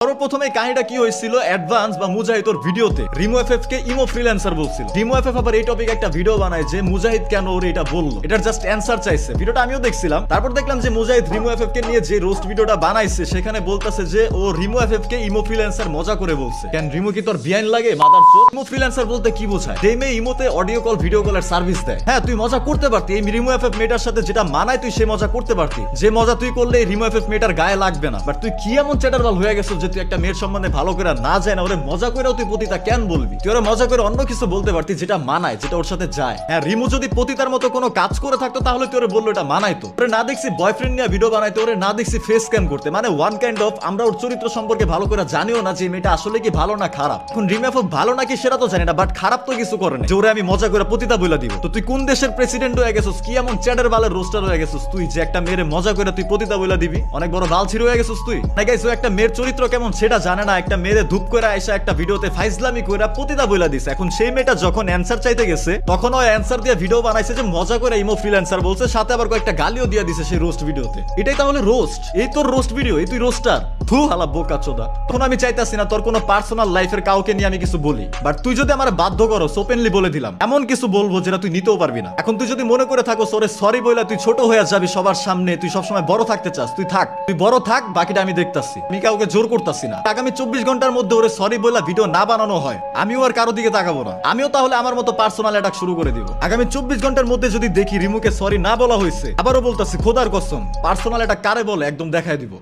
সর্বপ্রথমে কাহিনীটা কি হয়েছিল অ্যাডভান্স বা মুজাহিদ ওর ভিডিওতে রিমো এফএফ কে ইমো ফ্রিল্যান্সার বলছিল। রিমো এফএফ আবার এই টপিকে একটা ভিডিও বানায় যে মুজাহিদ কেন ওর এটা বললো, এটার জাস্ট অ্যানসার চাইছে। ভিডিওটা আমিও দেখছিলাম, তারপর দেখলাম যে মুজাহিদ রিমো এফএফ কে নিয়ে যে রোস্ট ভিডিওটা বানাইছে সেখানে বলতেছে যে ও রিমো এফএফ কে ইমো ফ্রিল্যান্সার মজা করে বলছে। কেন রিমো কি তোর বিয়াইন লাগে মাদার চোদ? ইমো ফ্রিল্যান্সার বলতে কি বোঝায়? যে মেয়ে ইমোতে অডিও কল ভিডিও কলের সার্ভিস দেয়, হ্যাঁ তুই মজা করতে পারতি এই রিমো এফএফ মেটার সাথে, যেটা মানায় তুই সে মজা করতে পারতি, যে মজা তুই করলে রিমো এফএফ মেটার গায়ে লাগবে না। বাট তুই কি এমন চ্যাটারবাল হয়ে গেছো যে তুই একটা মেয়ের সম্বন্ধে ভালো করে না যায় না ওরে মজা করেও তুই পতিতা কেন বলবি? তুই ওরে মজা করে অন্য কিছু বলতে পারতি যেটা মানায়, যেটা ওর সাথে যায়। হ্যাঁ রিমু যদি পতিতার মতো কোনো কাজ করে থাকতো তাহলে তুই ওরে বললো এটা মানায়। তো ওরে না দেখছি বয়ফ্রেন্ড নিয়ে ভিডিও বানাইতে, ওরে না দেখছি ফেস স্ক্যান করতে, মানে ওয়ান কাইন্ড অফ আমরা ওর চরিত্র সম্পর্কে ভালো করে জানিও না যে মেয়েটা আসলে কি ভালো না খারাপ। এখন রিমু এফএফ ভালো নাকি সেটা তো জানি না, বাট খারাপ তো কিছু করে না যে ওরে আমি মজা করে পতিতা বইলা দিব। তো তুই কোন দেশের প্রেসিডেন্ট হয়ে গেছিস? কি এমন চ্যাটার বালের রোস্টার হয়ে গেছিস তুই যে একটা মেয়ের মজা করে তুই পতিতা বইলা দিবি? অনেক বড় বালছির হয়ে গেছিস তুই। না গাইস, ও একটা মেয়ের চরিত্র কেমন সেটা জানে না, একটা মেয়েরে ধূপ করে আইসা একটা ভিডিওতে ফাইজলামি কইরা পতিতা বইলা দিছে। এখন সেই মেয়েটা যখন অ্যানসার চাইতে গেছে তখন ওই অ্যানসার দিয়ে ভিডিও বানাইছে যে মজা করে ইমো ফ্রিল্যান্সার বলছে, সাথে আবার কয়েকটা গালিও দিয়ে দিছে সেই রোস্ট ভিডিওতে। এটাই তাহলে রোস্ট? এই তোর রোস্ট ভিডিও? এই তুই রোস্টার? থু হালা বোকাচোদা। তখন আমি চাইতাছি না তোর কোনো পার্সোনাল লাইফের কাউকে নিয়ে আমি কিছু বলি, বাট তুই যদি আমার বাধ্য করো ওপেনলি বলে দিলাম এমন কিছু বলবো যেটা তুই নিতেও পারবি না। এখন তুই যদি মনে করে থাকো সরে সরি বইলা তুই ছোট হয়ে যাবি সবার সামনে, তুই সবসময় বড় থাকতে চাস, তুই থাক, তুই বড় থাক, বাকিটা আমি দেখতাছি। আমি কাউকে জোর করতাছি না। আগামী 24 ঘন্টার মধ্যে ওরে সরি বইলা ভিডিও না বানানো হয় আমিও আর কারো দিকে তাকাবো না, আমিও তাহলে আমার মতো পার্সোনাল অ্যাটাক শুরু করে দিব। আগামী 24 ঘন্টার মধ্যে যদি দেখি রিমুকে সরি না বলা হয়েছে, আবারও বলতাছি খোদার কসম পার্সোনাল অ্যাটাক কারে বলে একদম দেখায় দিব।